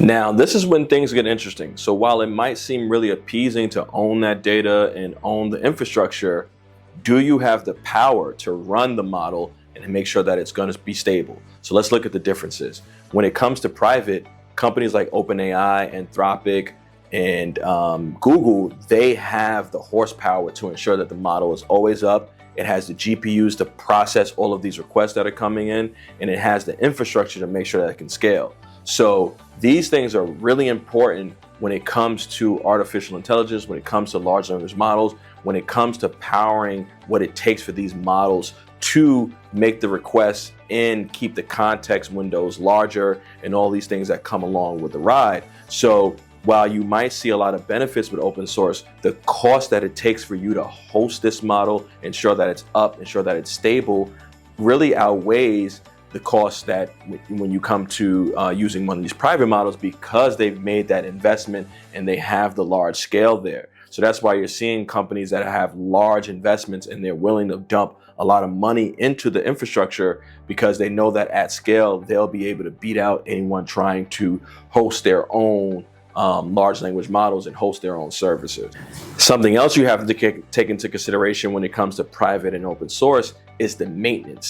Now, this is when things get interesting. So while it might seem really appeasing to own that data and own the infrastructure, do you have the power to run the model and make sure that it's going to be stable? So let's look at the differences. When it comes to private, companies like OpenAI, Anthropic, and Google, they have the horsepower to ensure that the model is always up. It has the GPUs to process all of these requests that are coming in, and it has the infrastructure to make sure that it can scale. So these things are really important when it comes to artificial intelligence, when it comes to large language models, when it comes to powering what it takes for these models to make the requests and keep the context windows larger and all these things that come along with the ride. So while you might see a lot of benefits with open source, the cost that it takes for you to host this model, ensure that it's up, ensure that it's stable, really outweighs the cost that when you come to using one of these private models, because they've made that investment and they have the large scale there. So that's why you're seeing companies that have large investments and they're willing to dump a lot of money into the infrastructure, because they know that at scale, they'll be able to beat out anyone trying to host their own large language models and host their own services. Something else you have to take into consideration when it comes to private and open source is the maintenance.